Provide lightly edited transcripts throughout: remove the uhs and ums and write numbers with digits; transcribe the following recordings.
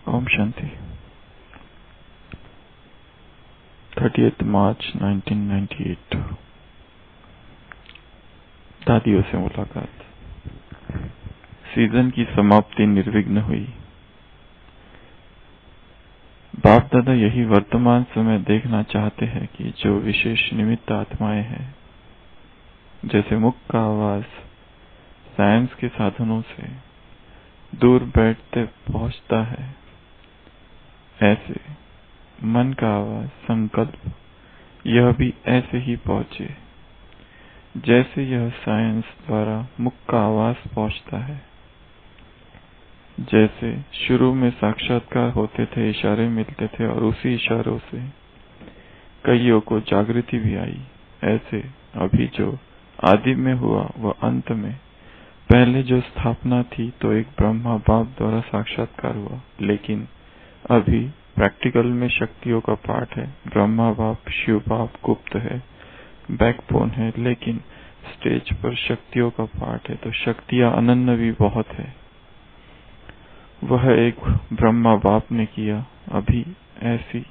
Om Shanti. 30th मार्च 1998 दादियों से मुलाकात। Season की समाप्ति निर्विघ्न हुई। बाप दादा यही वर्तमान समय देखना चाहते हैं कि जो विशेष निमित्त आत्माएं हैं, जैसे मुख का आवाज साइंस के साधनों से दूर बैठते पहुंचता है, ऐसे मन का आवाज संकल्प यह भी ऐसे ही पहुंचे जैसे यह साइंस द्वारा मुख का आवाज पहुंचता है। जैसे शुरू में साक्षात्कार होते थे, इशारे मिलते थे और उसी इशारों से कईयों को जागृति भी आई, ऐसे अभी जो आदि में हुआ वह अंत में पहले जो स्थापना थी तो एक ब्रह्मा बाप द्वारा साक्षात्कार हुआ, लेकिन अभी प्रैक्टिकल में शक्तियों का पाठ है। ब्रह्मा बाप शिव बाप गुप्त है, बैकबोन है, लेकिन स्टेज पर शक्तियों का पाठ है तो शक्तियां अनन्य भी बहुत है। वह एक ब्रह्मा बाप ने किया। अभी ऐसी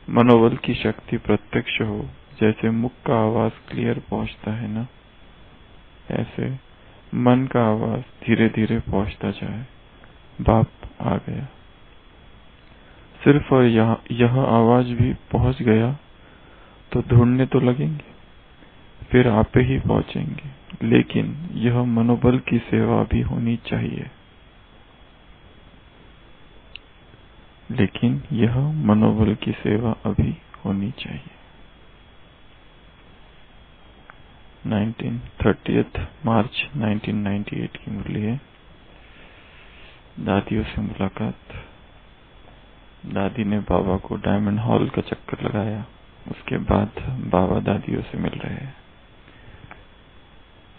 मनोबल की शक्ति प्रत्यक्ष हो, जैसे मुख का आवाज क्लियर पहुंचता है ना, ऐसे मन का आवाज धीरे धीरे पहुंचता जाए। बाप आ गया सिर्फ, और यह आवाज भी पहुंच गया तो ढूंढने तो लगेंगे, फिर आपे ही पहुंचेंगे, लेकिन यह मनोबल की सेवा भी होनी चाहिए। लेकिन यह मनोबल की सेवा अभी होनी चाहिए। 30th मार्च 1998 की मुरली है। दादियों से मुलाकात। दादी ने बाबा को डायमंड हॉल का चक्कर लगाया, उसके बाद बाबा दादियों से मिल रहे हैं।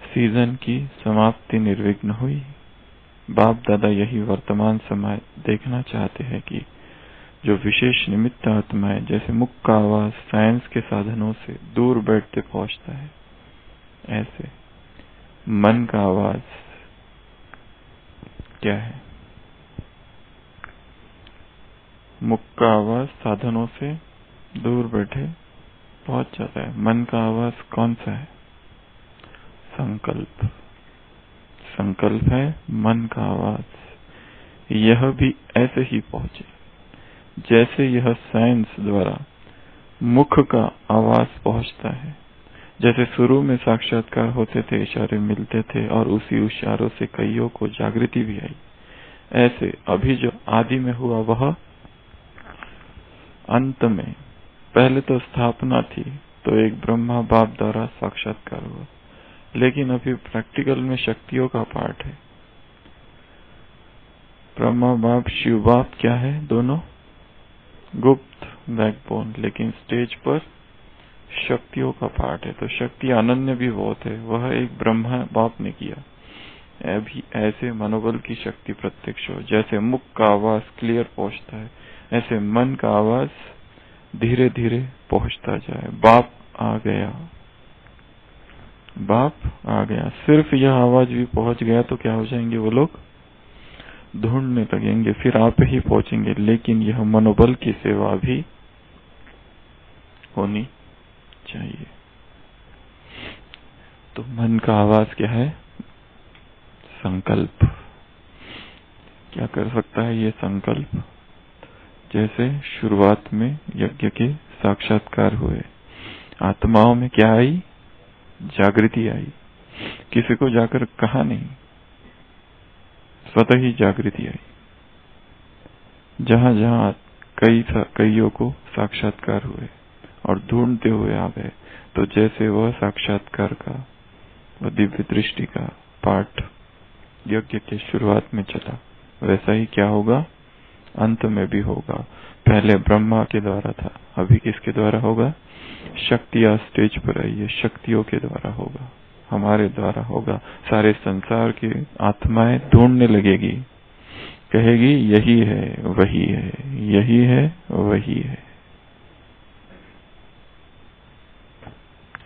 सीजन की समाप्ति निर्विघ्न हुई। बाप दादा यही वर्तमान समय देखना चाहते हैं कि जो विशेष निमित्त आत्माएं, जैसे मुख का आवाज साइंस के साधनों से दूर बैठते पहुंचता है, ऐसे मन का आवाज क्या है? मुख का आवाज साधनों से दूर बैठे पहुंच जाता है। मन का आवाज कौन सा है? संकल्प। संकल्प है मन का आवाज। यह भी ऐसे ही पहुंचे जैसे यह साइंस द्वारा मुख का आवाज पहुंचता है। जैसे शुरू में साक्षात्कार होते थे, इशारे मिलते थे और उसी इशारों से कईयों को जागृति भी आई, ऐसे अभी जो आदि में हुआ वह अंत में पहले तो स्थापना थी तो एक ब्रह्मा बाप द्वारा साक्षात्कार हुआ, लेकिन अभी प्रैक्टिकल में शक्तियों का पाठ है। ब्रह्मा बाप शिव बाप क्या है? दोनों गुप्त बैकबोन, लेकिन स्टेज पर शक्तियों का पाठ है तो शक्ति अनन्य भी बहुत है। वह एक ब्रह्मा बाप ने किया। अभी ऐसे मनोबल की शक्ति प्रत्यक्ष हो, जैसे मुख का आवाज क्लियर पहुंचता है, ऐसे मन का आवाज धीरे धीरे पहुंचता जाए। बाप आ गया, बाप आ गया। सिर्फ यह आवाज भी पहुंच गया तो क्या हो जाएंगे वो लोग? ढूंढने लगेंगे, फिर आप ही पहुंचेंगे, लेकिन यह मनोबल की सेवा भी होनी चाहिए। तो मन का आवाज क्या है? संकल्प। क्या कर सकता है ये संकल्प? जैसे शुरुआत में यज्ञ के साक्षात्कार हुए, आत्माओं में क्या आई? जागृति आई। किसी को जाकर कहा नहीं, स्वतः ही जागृति आई। जहां जहां कईयों को साक्षात्कार हुए और ढूंढते हुए आ गए, तो जैसे वह साक्षात्कार का, वह दिव्य दृष्टि का पाठ यज्ञ के शुरुआत में चला, वैसा ही क्या होगा? अंत में भी होगा। पहले ब्रह्मा के द्वारा था, अभी किसके द्वारा होगा? शक्तियां स्टेज पर आई है, शक्तियों के द्वारा होगा, हमारे द्वारा होगा। सारे संसार की आत्माएं ढूंढने लगेगी, कहेगी यही है वही है, यही है वही है।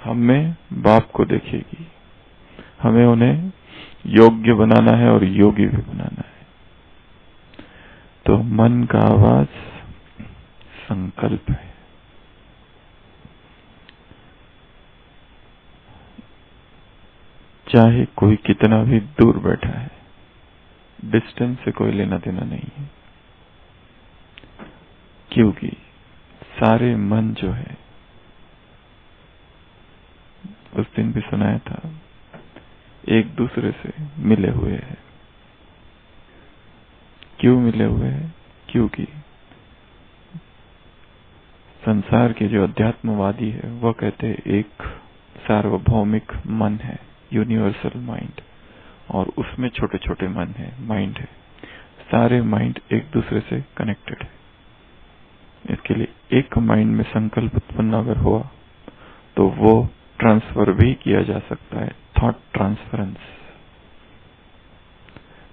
हमें बाप को देखेगी, हमें उन्हें योग्य बनाना है और योगी भी बनाना है। तो मन का आवाज संकल्प है। चाहे कोई कितना भी दूर बैठा है, डिस्टेंस से कोई लेना देना नहीं है, क्योंकि सारे मन जो है, उस दिन भी सुनाया था, एक दूसरे से मिले हुए हैं। क्यों मिले हुए हैं? क्योंकि संसार के जो अध्यात्मवादी है वह कहते हैं एक सार्वभौमिक मन है, यूनिवर्सल माइंड, और उसमें छोटे छोटे मन है, माइंड है। सारे माइंड एक दूसरे से कनेक्टेड है। इसके लिए एक माइंड में संकल्प उत्पन्न अगर हुआ तो वो ट्रांसफर भी किया जा सकता है, थॉट ट्रांसफरेंस।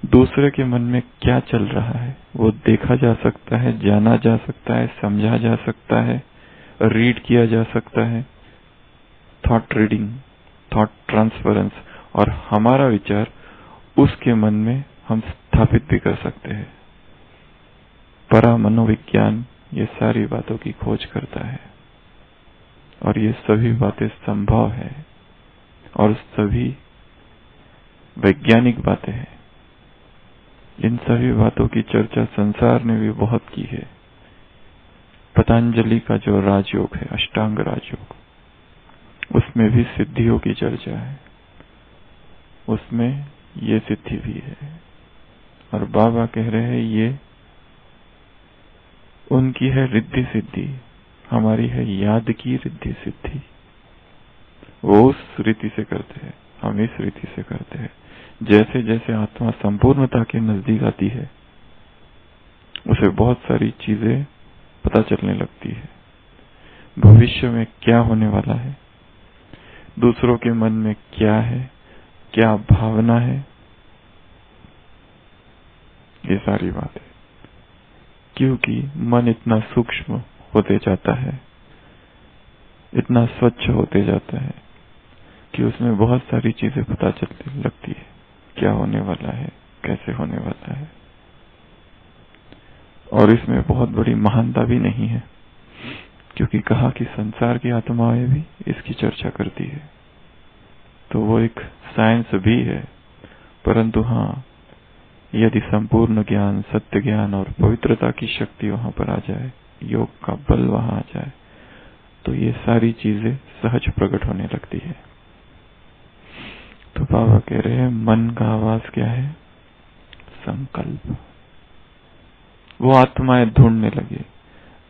दूसरे के मन में क्या चल रहा है वो देखा जा सकता है, जाना जा सकता है, समझा जा सकता है, रीड किया जा सकता है। थॉट रीडिंग, थॉट ट्रांसफरेंस, और हमारा विचार उसके मन में हम स्थापित भी कर सकते हैं। परा मनोविज्ञान ये सारी बातों की खोज करता है और ये सभी बातें संभव है और सभी वैज्ञानिक बातें हैं। इन सभी बातों की चर्चा संसार ने भी बहुत की है। पतंजलि का जो राजयोग है, अष्टांग राजयोग, उसमें भी सिद्धियों की चर्चा है, उसमें ये सिद्धि भी है। और बाबा कह रहे हैं ये उनकी है रिद्धि सिद्धि, हमारी है याद की रिद्धि सिद्धि। वो उस रीति से करते हैं, हम इस रीति से करते हैं। जैसे जैसे आत्मा संपूर्णता के नजदीक आती है उसे बहुत सारी चीजें पता चलने लगती है। भविष्य में क्या होने वाला है, दूसरों के मन में क्या है, क्या भावना है, ये सारी बातें। क्योंकि मन इतना सूक्ष्म होते जाता है, इतना स्वच्छ होते जाता है कि उसमें बहुत सारी चीजें पता चलने लगती है, क्या होने वाला है, कैसे होने वाला है। और इसमें बहुत बड़ी महानता भी नहीं है, क्योंकि कहा कि संसार की आत्माएं भी इसकी चर्चा करती है। तो वो एक साइंस भी है, परंतु हाँ, यदि संपूर्ण ज्ञान, सत्य ज्ञान और पवित्रता की शक्ति वहां पर आ जाए, योग का बल वहां आ जाए, तो ये सारी चीजें सहज प्रकट होने लगती है। तो बाबा कह रहे हैं मन का आवाज क्या है? संकल्प। वो आत्माएं ढूंढने लगे,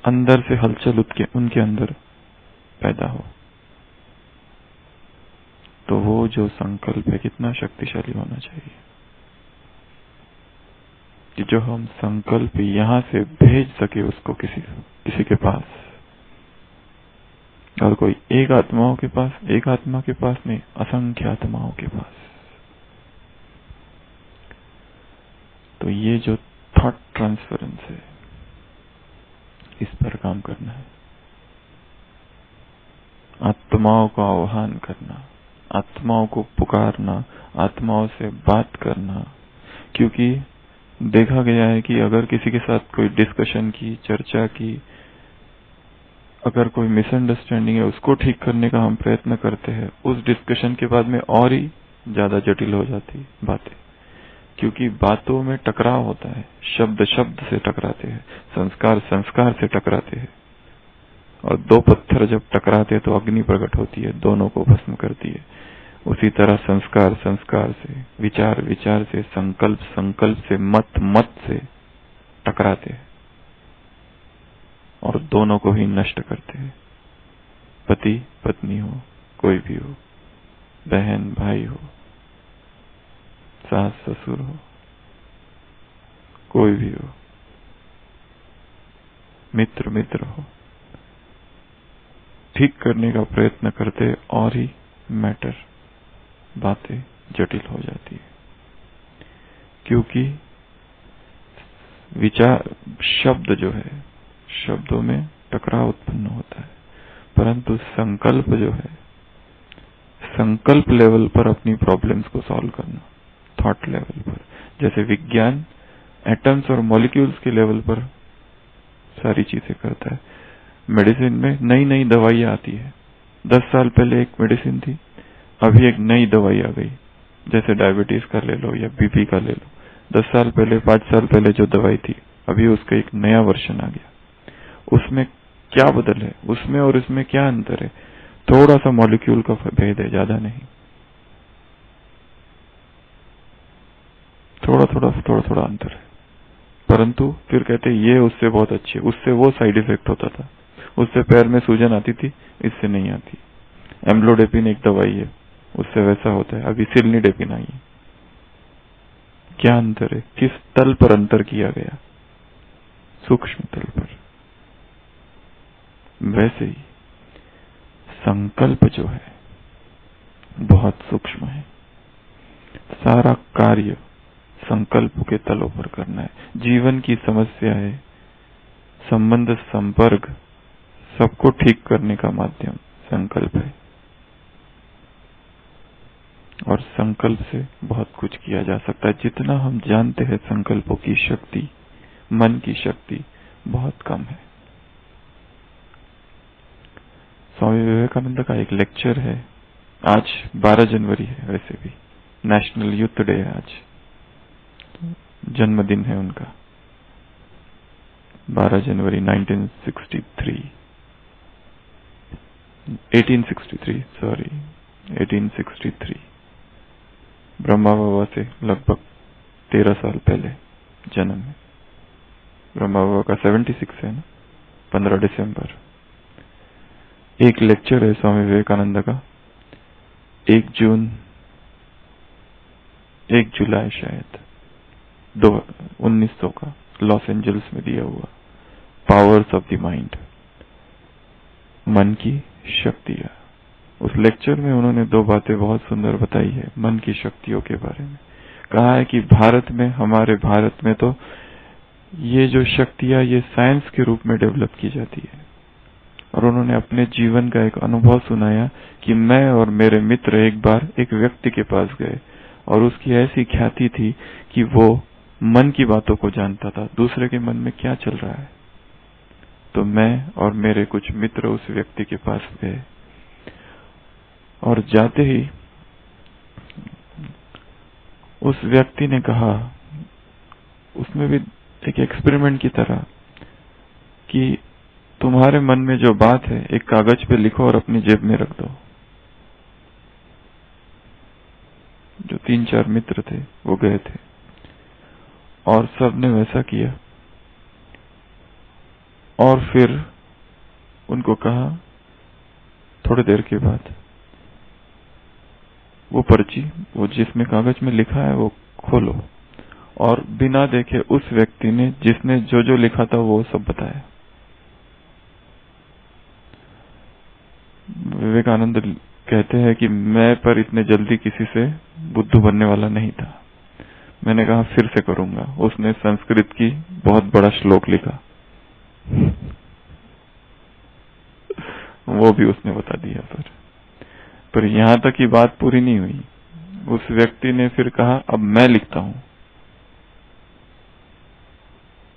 अंदर से हलचल उनके अंदर पैदा हो। तो वो जो संकल्प है कितना शक्तिशाली होना चाहिए कि जो हम संकल्प यहां से भेज सके उसको किसी के पास, और कोई एक आत्मा के पास नहीं, असंख्य आत्माओं के पास। तो ये जो थॉट ट्रांसफरेंस है, इस पर काम करना है। आत्माओं का आह्वान करना, आत्माओं को पुकारना, आत्माओं से बात करना। क्योंकि देखा गया है कि अगर किसी के साथ कोई डिस्कशन की, चर्चा की, अगर कोई मिसअंडरस्टैंडिंग है उसको ठीक करने का हम प्रयत्न करते हैं, उस डिस्कशन के बाद में और ही ज्यादा जटिल हो जाती बातें। क्योंकि बातों में टकराव होता है, शब्द शब्द से टकराते हैं, संस्कार संस्कार से टकराते हैं, और दो पत्थर जब टकराते हैं तो अग्नि प्रकट होती है, दोनों को भस्म करती है। उसी तरह संस्कार संस्कार से, विचार विचार से, संकल्प संकल्प से, मत मत से टकराते हैं और दोनों को ही नष्ट करते हैं। पति पत्नी हो, कोई भी हो, बहन भाई हो, सास ससुर हो, कोई भी हो, मित्र मित्र हो, ठीक करने का प्रयत्न करते और ही मैटर, बातें जटिल हो जाती है। क्योंकि विचार, शब्द जो है, शब्दों में टकराव उत्पन्न होता है, परंतु संकल्प जो है, संकल्प लेवल पर अपनी प्रॉब्लम्स को सॉल्व करना, थॉट लेवल पर। जैसे विज्ञान एटम्स और मॉलिक्यूल्स के लेवल पर सारी चीजें करता है। मेडिसिन में नई नई दवाइयां आती है। 10 साल पहले एक मेडिसिन थी, अभी एक नई दवाई आ गई। जैसे डायबिटीज का ले लो या बीपी का ले लो, 10 साल पहले 5 साल पहले जो दवाई थी, अभी उसका एक नया वर्जन आ गया। उसमें क्या बदल है, उसमें और इसमें क्या अंतर है? थोड़ा सा मॉलिक्यूल का भेद है, ज्यादा नहीं। थोड़ा थोड़ा अंतर है, परंतु फिर कहते ये उससे बहुत अच्छी है। उससे वो साइड इफेक्ट होता था, उससे पैर में सूजन आती थी, इससे नहीं आती। एम्लोडेपिन एक दवाई है, उससे वैसा होता है। अभी सिलनीडेपिन आई है। क्या अंतर है? किस तल पर अंतर किया गया? सूक्ष्म तल पर। वैसे ही संकल्प जो है बहुत सूक्ष्म है। सारा कार्य संकल्प के तलों पर करना है। जीवन की समस्या है, संबंध संपर्क सबको ठीक करने का माध्यम संकल्प है। और संकल्प से बहुत कुछ किया जा सकता है। जितना हम जानते हैं संकल्पों की शक्ति, मन की शक्ति बहुत कम है। स्वामी विवेकानंद का एक लेक्चर है, आज 12 जनवरी है, वैसे भी नेशनल यूथ डे है आज, जन्मदिन है उनका, 12 जनवरी 1863 ब्रह्मा बाबा से लगभग 13 साल पहले जन्म है। ब्रह्मा बाबा का 76 है ना, 15 दिसंबर। एक लेक्चर है स्वामी विवेकानंद का, 1 जुलाई शायद 1900 का, लॉस एंजल्स में दिया हुआ, पावर्स ऑफ द माइंड, मन की शक्तियां। उस लेक्चर में उन्होंने 2 बातें बहुत सुंदर बताई है मन की शक्तियों के बारे में। कहा है कि हमारे भारत में तो ये जो शक्तियां ये साइंस के रूप में डेवलप की जाती है। और उन्होंने अपने जीवन का एक अनुभव सुनाया कि मैं और मेरे मित्र एक बार एक व्यक्ति के पास गए और उसकी ऐसी ख्याति थी कि वो मन की बातों को जानता था, दूसरे के मन में क्या चल रहा है। तो मैं और मेरे कुछ मित्र उस व्यक्ति के पास गए और जाते ही उस व्यक्ति ने कहा, उसमें भी एक एक्सपेरिमेंट की तरह, कि तुम्हारे मन में जो बात है एक कागज पे लिखो और अपनी जेब में रख दो। जो 3-4 मित्र थे वो गए थे और सबने वैसा किया। और फिर उनको कहा थोड़ी देर के बाद वो पर्ची, वो जिसमें कागज में लिखा है वो खोलो, और बिना देखे उस व्यक्ति ने जिसने जो जो लिखा था वो सब बताया। विवेकानंद कहते हैं कि मैं पर इतने जल्दी किसी से बुद्धू बनने वाला नहीं था। मैंने कहा फिर से करूंगा। उसने संस्कृत की बहुत बड़ा श्लोक लिखा, वो भी उसने बता दिया। पर यहां तक की बात पूरी नहीं हुई। उस व्यक्ति ने फिर कहा अब मैं लिखता हूं।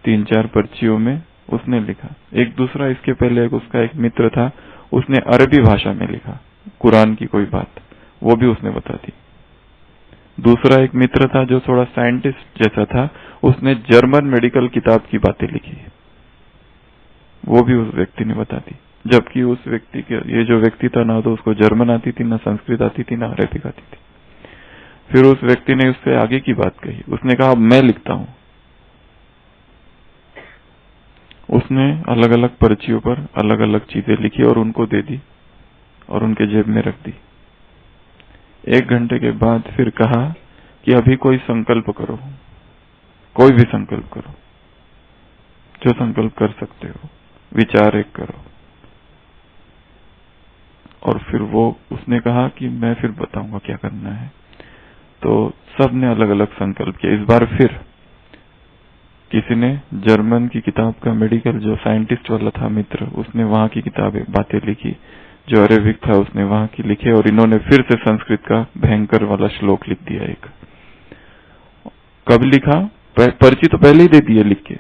3-4 पर्चियों में उसने लिखा। एक दूसरा, इसके पहले उसका एक मित्र था, उसने अरबी भाषा में लिखा कुरान की कोई बात, वो भी उसने बता दी। दूसरा एक मित्र था जो थोड़ा साइंटिस्ट जैसा था, उसने जर्मन मेडिकल किताब की बातें लिखी, वो भी उस व्यक्ति ने बता दी। जबकि उस व्यक्ति के, ये जो व्यक्ति था, ना तो उसको जर्मन आती थी, ना संस्कृत आती थी, ना अरबिक आती थी। फिर उस व्यक्ति ने उससे आगे की बात कही। उसने कहा अब मैं लिखता हूं। उसने अलग अलग पर्चियों पर अलग अलग चीजें लिखी और उनको दे दी और उनके जेब में रख दी। 1 घंटे के बाद फिर कहा कि अभी कोई संकल्प करो, कोई भी संकल्प करो, जो संकल्प कर सकते हो, विचार एक करो। और फिर उसने कहा कि मैं फिर बताऊंगा क्या करना है। तो सबने अलग अलग संकल्प किया। इस बार फिर किसी ने जर्मन की किताब का, मेडिकल जो साइंटिस्ट वाला था मित्र, उसने वहां की किताबें बातें लिखी। जो अरेबिक था उसने वहां की लिखे, और इन्होंने फिर से संस्कृत का भयंकर वाला श्लोक लिख दिया एक। कब लिखा? पर्ची तो पहले ही दे दी है लिख के,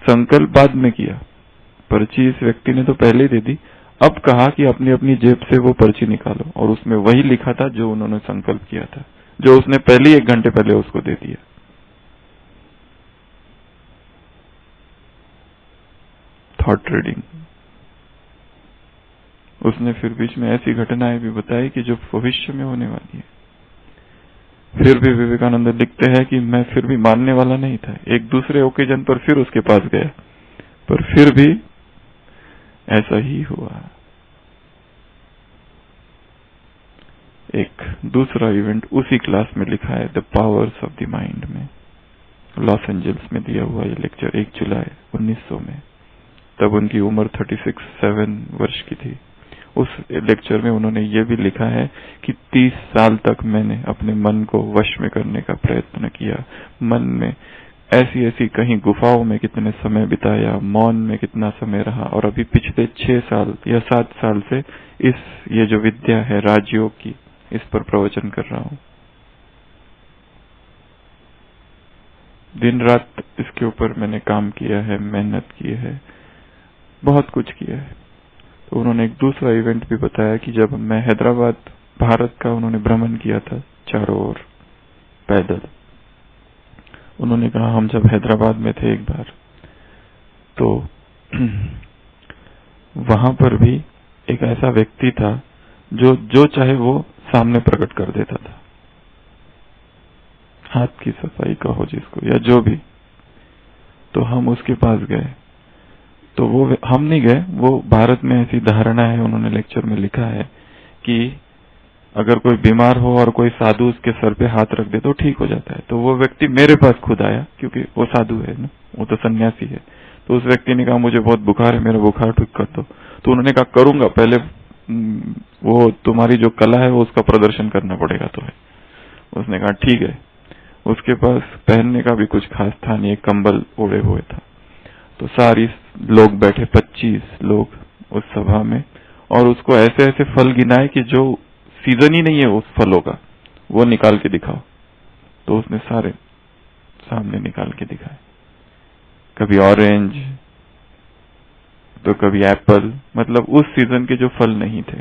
संकल्प बाद में किया। पर्ची इस व्यक्ति ने तो पहले ही दे दी, अब कहा कि अपनी अपनी जेब से वो पर्ची निकालो, और उसमें वही लिखा था जो उन्होंने संकल्प किया था, जो उसने पहले ही 1 घंटे पहले उसको दे दिया। Thought reading. उसने फिर बीच में ऐसी घटनाएं भी बताई कि जो भविष्य में होने वाली है। फिर भी विवेकानंद लिखते हैं कि मैं फिर भी मानने वाला नहीं था। एक दूसरे ओकेजन पर फिर उसके पास गया, पर फिर भी ऐसा ही हुआ। एक दूसरा इवेंट उसी क्लास में लिखा है, the powers of the mind में, लॉस एंजल्स में दिया हुआ ये लेक्चर 1 जुलाई 1900 में। तब उनकी उम्र 7 वर्ष की थी। उस लेक्चर में उन्होंने ये भी लिखा है कि 30 साल तक मैंने अपने मन को वश में करने का प्रयत्न किया। मन में ऐसी ऐसी कहीं गुफाओं में कितने समय बिताया, मौन में कितना समय रहा, और अभी पिछले 6 साल या 7 साल से ये जो विद्या है राजयोग की, इस पर प्रवचन कर रहा हूं। दिन रात इसके ऊपर मैंने काम किया है, मेहनत की है, बहुत कुछ किया है। तो उन्होंने एक दूसरा इवेंट भी बताया कि जब मैं हैदराबाद, भारत का उन्होंने भ्रमण किया था चारों ओर पैदल। उन्होंने कहा हम जब हैदराबाद में थे एक बार, तो वहां पर भी एक ऐसा व्यक्ति था जो चाहे वो सामने प्रकट कर देता था। हाथ की सफाई कहो जिसको, या जो भी। तो हम उसके पास गए, तो वो हम नहीं गए। वो भारत में ऐसी धारणा है, उन्होंने लेक्चर में लिखा है कि अगर कोई बीमार हो और कोई साधु उसके सर पे हाथ रख दे तो ठीक हो जाता है। तो वो व्यक्ति मेरे पास खुद आया, क्योंकि वो साधु है ना, वो तो सन्यासी है। तो उस व्यक्ति ने कहा मुझे बहुत बुखार है, मेरा बुखार ठीक कर दो। तो उन्होंने कहा करूंगा, पहले वो तुम्हारी जो कला है वो उसका प्रदर्शन करना पड़ेगा तुम्हें। उसने कहा ठीक है। उसके पास पहनने का भी कुछ खास था नहीं, एक कंबल ओढ़े हुए था। तो सारी लोग बैठे, 25 लोग उस सभा में, और उसको ऐसे ऐसे फल गिनाए कि जो सीजन ही नहीं है उस फलों का, वो निकाल के दिखाओ। तो उसने सारे सामने निकाल के दिखाए, कभी ऑरेंज तो कभी एप्पल, मतलब उस सीजन के जो फल नहीं थे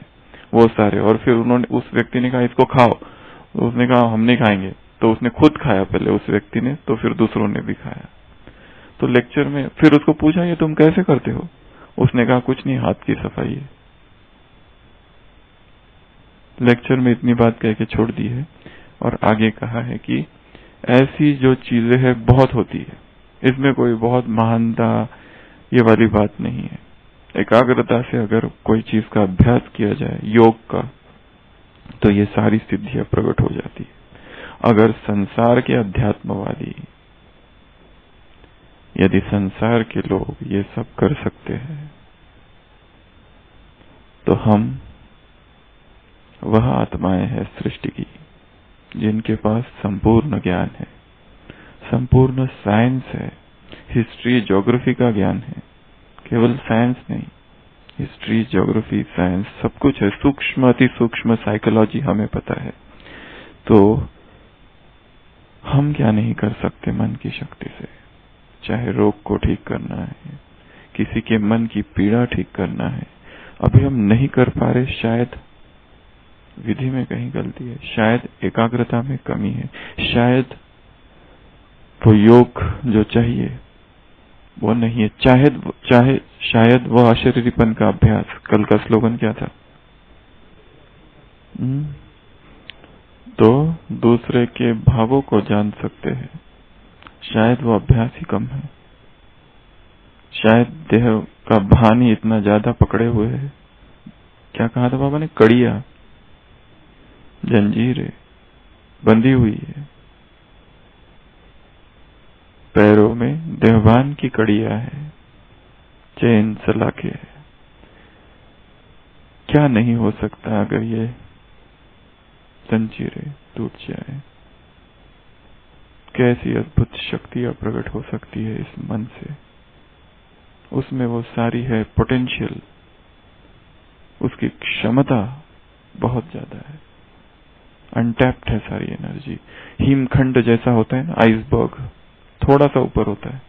वो सारे। और फिर उस व्यक्ति ने कहा इसको खाओ, तो उसने कहा हम नहीं खाएंगे। तो उसने खुद खाया पहले उस व्यक्ति ने, तो फिर दूसरों ने भी खाया। तो लेक्चर में फिर उसको पूछा ये तुम कैसे करते हो? उसने कहा कुछ नहीं, हाथ की सफाई है। लेक्चर में इतनी बात कह के छोड़ दी है, और आगे कहा है कि ऐसी जो चीजें हैं बहुत होती है, इसमें कोई बहुत महानता ये वाली बात नहीं है। एकाग्रता से अगर कोई चीज का अभ्यास किया जाए, योग का, तो ये सारी सिद्धियां प्रकट हो जाती है। अगर संसार के अध्यात्मवादी, यदि संसार के लोग ये सब कर सकते हैं, तो हम वह आत्माएं हैं सृष्टि की जिनके पास संपूर्ण ज्ञान है, संपूर्ण साइंस है, हिस्ट्री ज्योग्राफी का ज्ञान है। केवल साइंस नहीं, हिस्ट्री ज्योग्राफी साइंस सब कुछ है, सूक्ष्म अति सूक्ष्म साइकोलॉजी हमें पता है। तो हम क्या नहीं कर सकते मन की शक्ति से? चाहे रोग को ठीक करना है, किसी के मन की पीड़ा ठीक करना है। अभी हम नहीं कर पा रहे, शायद विधि में कहीं गलती है, शायद एकाग्रता में कमी है, शायद वो योग जो चाहिए वो नहीं है, शायद वो अशरीरीपन का अभ्यास। कल का स्लोगन क्या था? तो दूसरे के भावों को जान सकते हैं, शायद वो अभ्यास ही कम है। शायद देह का भान ही इतना ज्यादा पकड़े हुए है। क्या कहा था बाबा ने? कड़िया, जंजीरें बंधी हुई है पैरों में, देहभान की कड़िया है, चैन सलाखे है। क्या नहीं हो सकता अगर ये जंजीरें टूट जाए? कैसी अद्भुत शक्तियां प्रकट हो सकती है इस मन से। उसमें वो सारी है पोटेंशियल, उसकी क्षमता बहुत ज्यादा है। अनटैप्ड है सारी एनर्जी। हिमखंड जैसा होता है ना, आइसबर्ग, थोड़ा सा ऊपर होता है,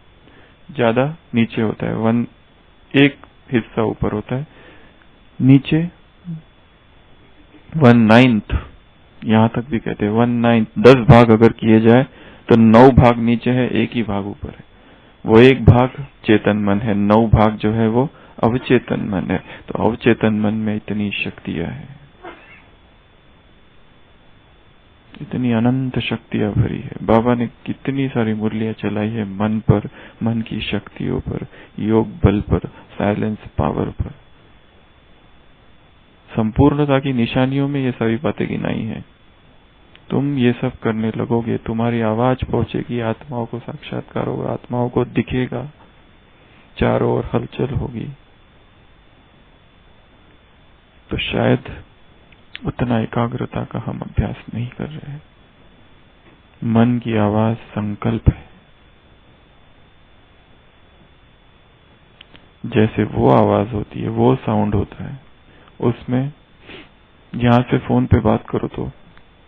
ज्यादा नीचे होता है, एक हिस्सा ऊपर होता है, नीचे 1/9, यहां तक भी कहते हैं 1/9, 10 भाग अगर किए जाए तो 9 भाग नीचे है, एक ही भाग ऊपर है। वो एक भाग चेतन मन है, 9 भाग जो है वो अवचेतन मन है। तो अवचेतन मन में इतनी शक्तियां हैं, इतनी अनंत शक्तियां भरी है। बाबा ने कितनी सारी मुरलियां चलाई है मन पर, मन की शक्तियों पर, योग बल पर, साइलेंस पावर पर। संपूर्णता की निशानियों में ये सारी बातें गिनाई है। तुम ये सब करने लगोगे, तुम्हारी आवाज पहुंचेगी, आत्माओं को साक्षात्कार होगा, आत्माओं को दिखेगा, चारों ओर हलचल होगी। तो शायद उतना एकाग्रता का हम अभ्यास नहीं कर रहे हैं। मन की आवाज संकल्प है। जैसे वो आवाज होती है, वो साउंड होता है, उसमें यहां से फोन पे बात करो तो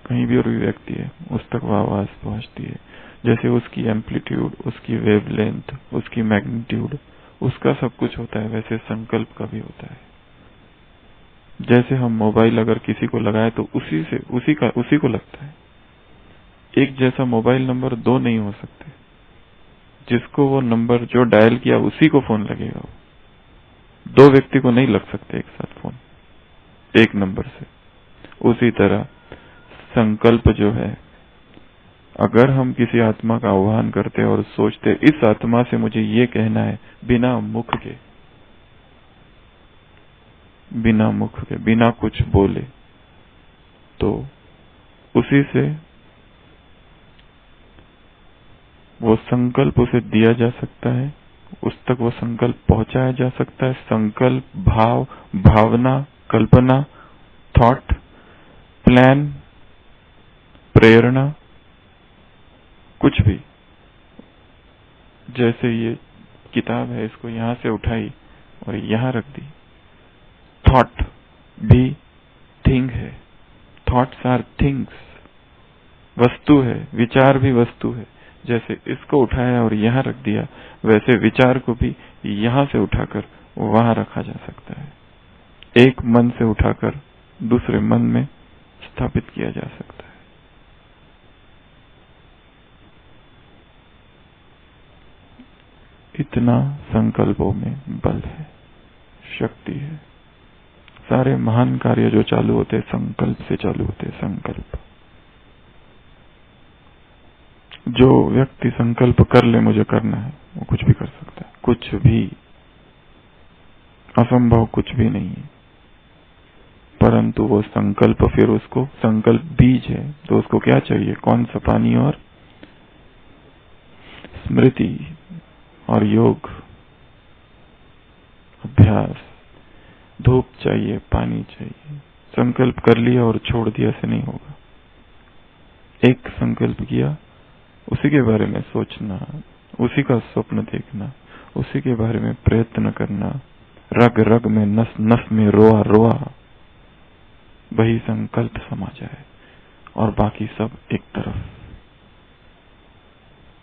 कहीं भी और भी व्यक्ति है, उस तक वो आवाज पहुंचती है। जैसे उसकी एम्पलीट्यूड, उसकी वेवलेंथ, उसकी मैग्नीट्यूड, उसका सब कुछ होता है, वैसे संकल्प का भी होता है। जैसे हम मोबाइल अगर किसी को लगाए तो उसी को लगता है। एक जैसा मोबाइल नंबर 2 नहीं हो सकते। जिसको वो नंबर जो डायल किया उसी को फोन लगेगा। 2 व्यक्ति को नहीं लग सकते एक साथ फोन एक नंबर से। उसी तरह संकल्प जो है, अगर हम किसी आत्मा का आह्वान करते और सोचते इस आत्मा से मुझे ये कहना है, बिना मुख के, बिना कुछ बोले, तो उसी से वो संकल्प उसे दिया जा सकता है, उस तक वो संकल्प पहुंचाया जा सकता है। संकल्प, भाव, भावना, कल्पना, थॉट, प्लान, प्रेरणा, कुछ भी। जैसे ये किताब है, इसको यहां से उठाई और यहां रख दी। थॉट भी थिंग है, थॉट्स आर थिंग्स, वस्तु है, विचार भी वस्तु है। जैसे इसको उठाया और यहां रख दिया, वैसे विचार को भी यहां से उठाकर वहां रखा जा सकता है। एक मन से उठाकर दूसरे मन में स्थापित किया जा सकता है। इतना संकल्पों में बल है, शक्ति है। सारे महान कार्य जो चालू होते संकल्प से चालू होते। संकल्प, जो व्यक्ति संकल्प कर ले मुझे करना है, वो कुछ भी कर सकता है। कुछ भी असंभव कुछ भी नहीं है। परंतु वो संकल्प, फिर उसको संकल्प बीज है, तो उसको क्या चाहिए? कौन सा? पानी और स्मृति और योग, अभ्यास। धूप चाहिए, पानी चाहिए। संकल्प कर लिया और छोड़ दिया से नहीं होगा। एक संकल्प किया, उसी के बारे में सोचना, उसी का स्वप्न देखना, उसी के बारे में प्रयत्न करना, रग रग में, नस नस में रोआ रोआ, वही संकल्प समा जाए और बाकी सब एक तरफ,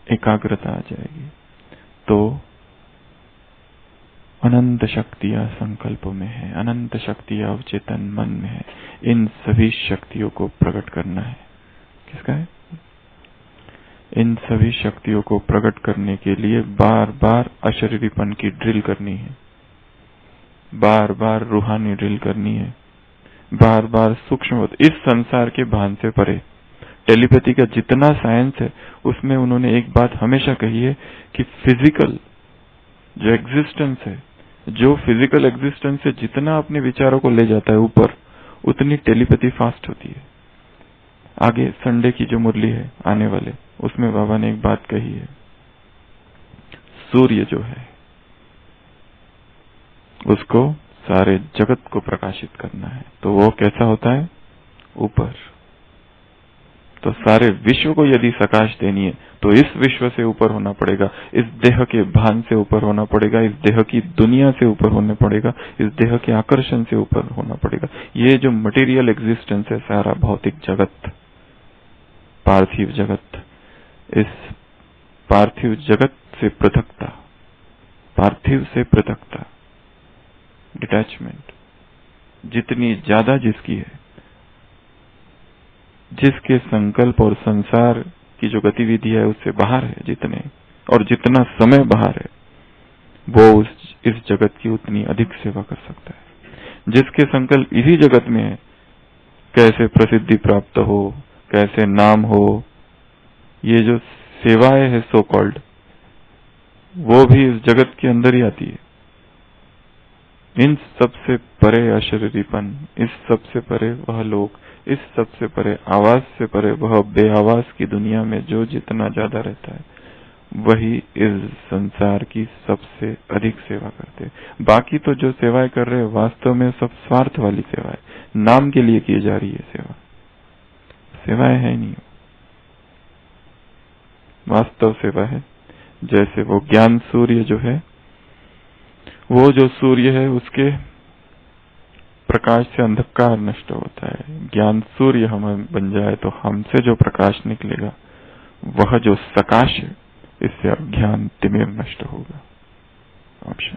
एकाग्रता आ जाएगी। तो अनंत शक्तियां संकल्प में है, अनंत शक्तियां अवचेतन मन में है। इन सभी शक्तियों को प्रकट करना है। किसका है? इन सभी शक्तियों को प्रकट करने के लिए बार बार अशरीरीपन की ड्रिल करनी है, बार बार रूहानी ड्रिल करनी है, बार बार सूक्ष्म। इस संसार के भान से परे टेलीपैथी का जितना साइंस है, उसमें उन्होंने एक बात हमेशा कही है कि फिजिकल जो एग्जिस्टेंस है, जो फिजिकल एग्जिस्टेंस से जितना अपने विचारों को ले जाता है ऊपर, उतनी टेलीपैथी फास्ट होती है। आगे संडे की जो मुरली है आने वाले, उसमें बाबा ने एक बात कही है, सूर्य जो है उसको सारे जगत को प्रकाशित करना है, तो वो कैसा होता है? ऊपर। तो सारे विश्व को यदि प्रकाश देनी है तो इस विश्व से ऊपर होना पड़ेगा, इस देह के भान से ऊपर होना पड़ेगा, इस देह की दुनिया से ऊपर होना पड़ेगा, इस देह के आकर्षण से ऊपर होना पड़ेगा। ये जो मटेरियल एग्जिस्टेंस है, सारा भौतिक जगत, पार्थिव जगत, इस पार्थिव जगत से पृथकता, पार्थिव से पृथकता, डिटैचमेंट जितनी ज्यादा जिसकी है, जिसके संकल्प और संसार की जो गतिविधि है उससे बाहर है जितने, और जितना समय बाहर है, वो इस जगत की उतनी अधिक सेवा कर सकता है। जिसके संकल्प इसी जगत में है, कैसे प्रसिद्धि प्राप्त हो, कैसे नाम हो, ये जो सेवाएं है सो कॉल्ड, वो भी इस जगत के अंदर ही आती है। इन सबसे परे अशरीरीपन, इस सबसे परे वह लोग, इस सबसे परे आवाज से परे वह बेआवाज की दुनिया में जो जितना ज्यादा रहता है, वही इस संसार की सबसे अधिक सेवा करते हैं। बाकी तो जो सेवाएं कर रहे हैं वास्तव में सब स्वार्थ वाली सेवाएं, नाम के लिए की जा रही है सेवा, सेवाएं है नहीं, वास्तव सेवा है। जैसे वो ज्ञान सूर्य जो है, वो जो सूर्य है उसके प्रकाश से अंधकार नष्ट होता है। ज्ञान सूर्य हम बन जाए तो हमसे जो प्रकाश निकलेगा वह जो सकाश है, इससे अज्ञान तिमिर नष्ट होगा। ऑप्शन